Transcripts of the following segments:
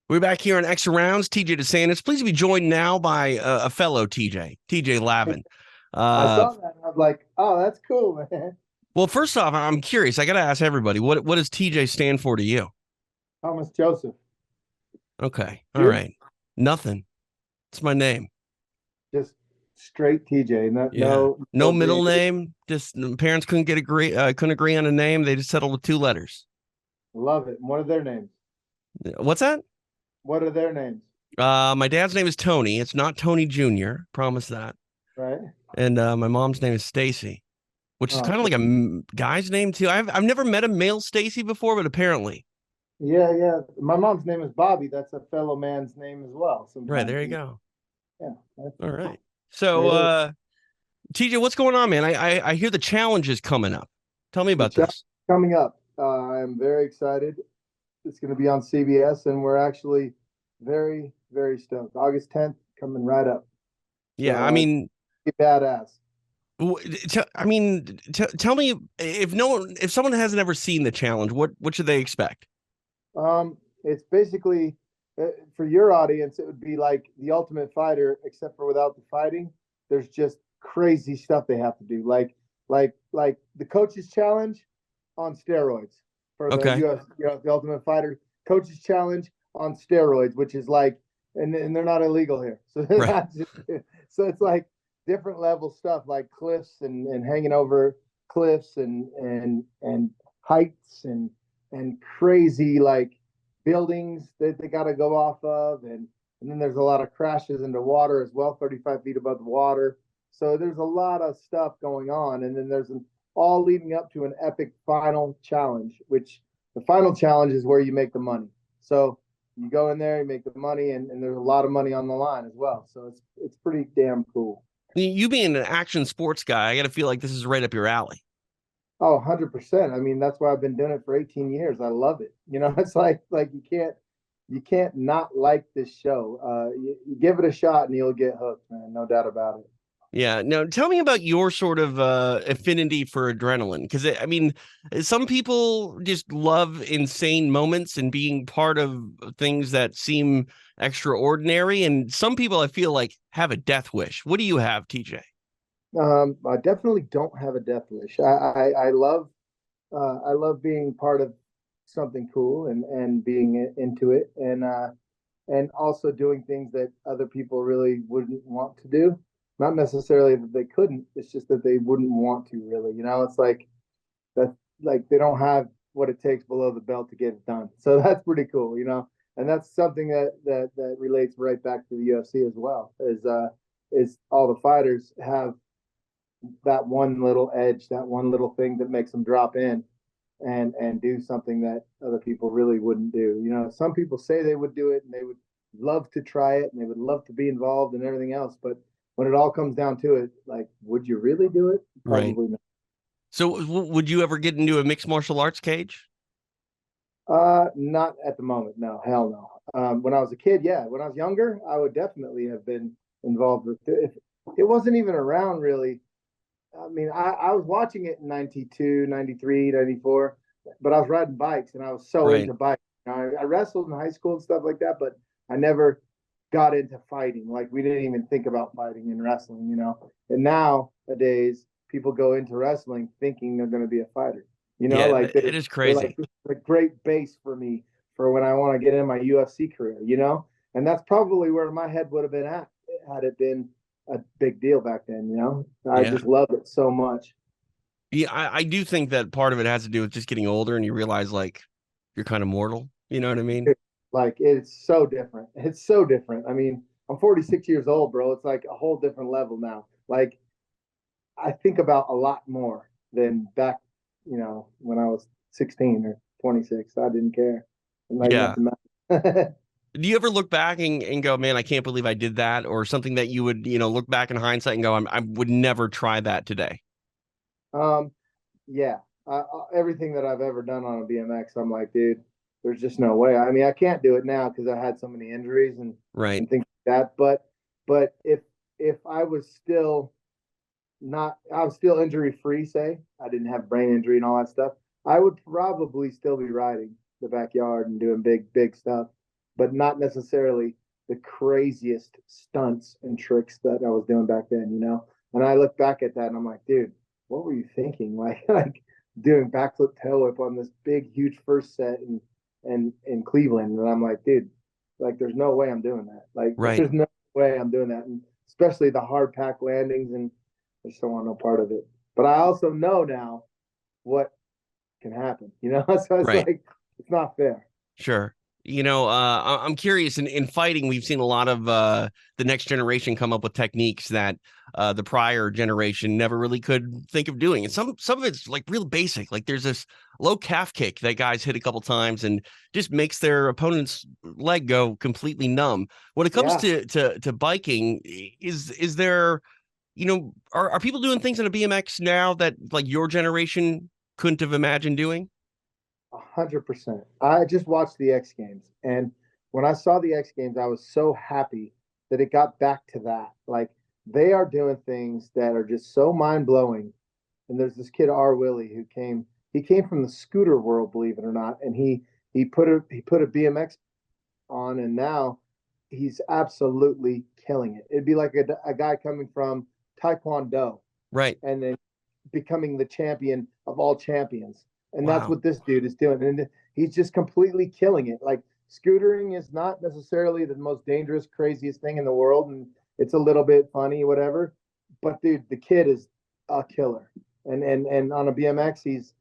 We're back here on Extra Rounds. TJ DeSantis. Pleased to be joined now by a fellow TJ Lavin. I Uh, saw that and I was like, oh, that's cool, man. well, first off, I'm curious. I got to ask everybody, what does TJ stand for to you? Thomas Joseph. Okay. All You? right. Nothing. It's my name. Just straight TJ. No, Yeah. no, No no middle abbreviation. name. Just parents couldn't agree on a name. They just settled with two letters. Love it. And what are their names? What's that? What are their names? My dad's name is Tony. It's not Tony Jr. Promise that. Right? And my mom's name is Stacy, which is Oh, kind of like a guy's name too. I've never met a male Stacy before, but apparently. yeah, yeah. My mom's name is Bobby. That's a fellow man's name as well. Right, Sometimes there you we, go. yeah, that's, All right. So, there it is. TJ, what's going on, man? I hear the challenge is coming up. Tell me The about chat this. coming up. I am very excited. It's going to be on CBS, and we're actually very, very stoked. August 10th coming right up. Yeah, So badass. tell me if someone hasn't ever seen the challenge, what should they expect? It's basically for your audience, it would be like the Ultimate Fighter, except for without the fighting. There's just crazy stuff they have to do, like the coaches challenge on steroids for the Okay. UFC, the Ultimate Fighter coaches challenge on steroids, which is like, and they're not illegal here, so they're Right. not just, so it's like different level stuff like cliffs and hanging over cliffs and heights and crazy like buildings that they got to go off of, and then there's a lot of crashes into water as well, 35 feet above the water. So there's a lot of stuff going on, and then there's all leading up to an epic final challenge, which the final challenge is where you make the money. So you go in there, you make the money, and there's a lot of money on the line as well. So it's pretty damn cool. You being an action sports guy, I got to feel like this is right up your alley. Oh, 100%. I mean, that's why I've been doing it for 18 years. I love it. It's like you can't not like this show. You give it a shot and you'll get hooked, man. No doubt about it. Yeah. Now, tell me about your sort of affinity for adrenaline, because some people just love insane moments and being part of things that seem extraordinary, and some people I feel like have a death wish. What do you have, TJ? I definitely don't have a death wish. I love being part of something cool and being into it, and also doing things that other people really wouldn't want to do. Not necessarily that they couldn't, it's just that they wouldn't want to really. It's like that, like they don't have what it takes below the belt to get it done. So that's pretty cool. And that's something that relates right back to the UFC as well. Is all the fighters have that one little edge, that one little thing that makes them drop in and do something that other people really wouldn't do. Some people say they would do it and they would love to try it and they would love to be involved and everything else, but when it all comes down to it, like, would you really do it? Right. Probably not. So, would you ever get into a mixed martial arts cage? Not at the moment. No, hell no. When I was a kid, yeah. When I was younger, I would definitely have been involved with it. It wasn't even around really. I mean, I was watching it in 92, 93, 94, but I was riding bikes and I was so Right. into bikes. I wrestled in high school and stuff like that, but I never got into fighting. Like, we didn't even think about fighting in wrestling. And nowadays, people go into wrestling thinking they're going to be a fighter. Yeah, Like it they're, is they're like, crazy. this is a great base for me for when I want to get in my UFC career. And that's probably where my head would have been at had it been a big deal back then. I Yeah. just loved it so much. Yeah, I do think that part of it has to do with just getting older and you realize like you're kind of mortal. You know what I mean? Like, it's so different. It's so different. I mean, I'm 46 years old, bro. It's like a whole different level now. Like, I think about a lot more than back, when I was 16 or 26. I didn't care. Like, Yeah. nothing mattered. Do you ever look back and go, man, I can't believe I did that? Or something that you would, look back in hindsight and go, I would never try that today. um, yeah. Everything that I've ever done on a BMX, I'm like, dude, there's just no way. I mean, I can't do it now because I had so many injuries Right. and things like that. But if I was still not, I was still injury free, say I didn't have brain injury and all that stuff, I would probably still be riding the backyard and doing big stuff. but not necessarily the craziest stunts and tricks that I was doing back then, you know? And I look back at that and I'm like, dude, what were you thinking? Like doing backflip tail whip on this big, huge first set and in Cleveland. And I'm like, dude, like there's no way I'm doing that. Like Right. there's no way I'm doing that. And especially the hard pack landings, and I just don't want no part of it. But I also know now what can happen, you know? So it's Right. like it's not fair. Sure. I'm curious. In fighting, we've seen a lot of the next generation come up with techniques that the prior generation never really could think of doing. And some of it's like real basic. Like there's this low calf kick that guys hit a couple times and just makes their opponent's leg go completely numb. When it comes Yeah, to biking, is there, are people doing things on a BMX now that like your generation couldn't have imagined doing? 100%. I just watched the X Games, and when I saw the X Games, I was so happy that it got back to that. Like they are doing things that are just so mind blowing. And there's this kid R. Willie who came. He came from the scooter world, believe it or not, and he put a BMX on, and now he's absolutely killing it. It'd be like a guy coming from Taekwondo Right. and then becoming the champion of all champions. And that's Wow. what this dude is doing. And he's just completely killing it. Like scootering is not necessarily the most dangerous, craziest thing in the world. And it's a little bit funny, whatever. But dude, the kid is a killer. And on a BMX, he's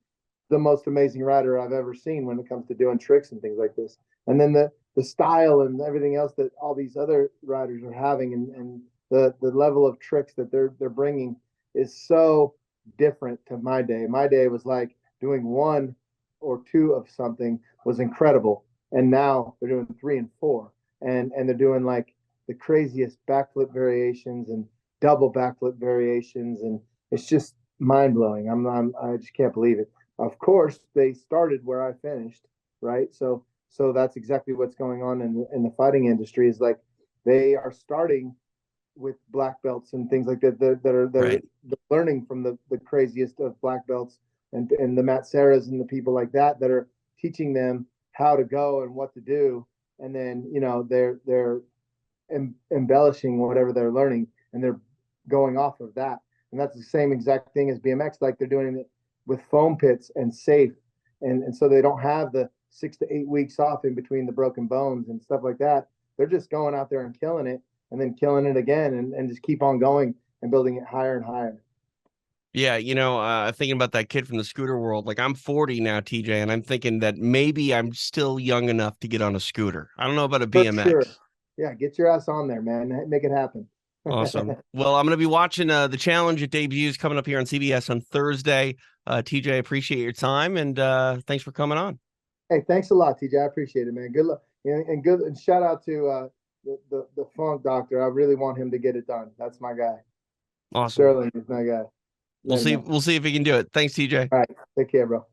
the most amazing rider I've ever seen when it comes to doing tricks and things like this. And then the style and everything else that all these other riders are having, and the level of tricks that they're bringing is so different to my day. My day was like doing one or two of something was incredible, and now they're doing three and four, and they're doing like the craziest backflip variations and double backflip variations, and it's just mind blowing. I just can't believe it. Of course, they started where I finished, right? So that's exactly what's going on in the fighting industry. Is like they are starting with black belts and things like that are Right. learning from the craziest of black belts and the Matt Serras and the people like that are teaching them how to go and what to do, and then they're embellishing whatever they're learning, and they're going off of that. And that's the same exact thing as BMX. Like they're doing it with foam pits and safe, and so they don't have the 6 to 8 weeks off in between the broken bones and stuff like that. They're just going out there and killing it, and then killing it again, and just keep on going and building it higher and higher. Yeah, thinking about that kid from the scooter world, like I'm 40 now, TJ, and I'm thinking that maybe I'm still young enough to get on a scooter. I don't know about a For sure. BMX. Yeah, get your ass on there, man. Make it happen. Awesome. Well, I'm going to be watching the challenge. It debuts coming up here on CBS on Thursday. TJ, appreciate your time and thanks for coming on. Hey, thanks a lot, TJ. I appreciate it, man. Good luck and good, and shout out to the funk doctor. I really want him to get it done. That's my guy. Awesome. Sterling is my guy. We'll Let him see. know. We'll see if he can do it. Thanks, TJ. All right. Take care, bro.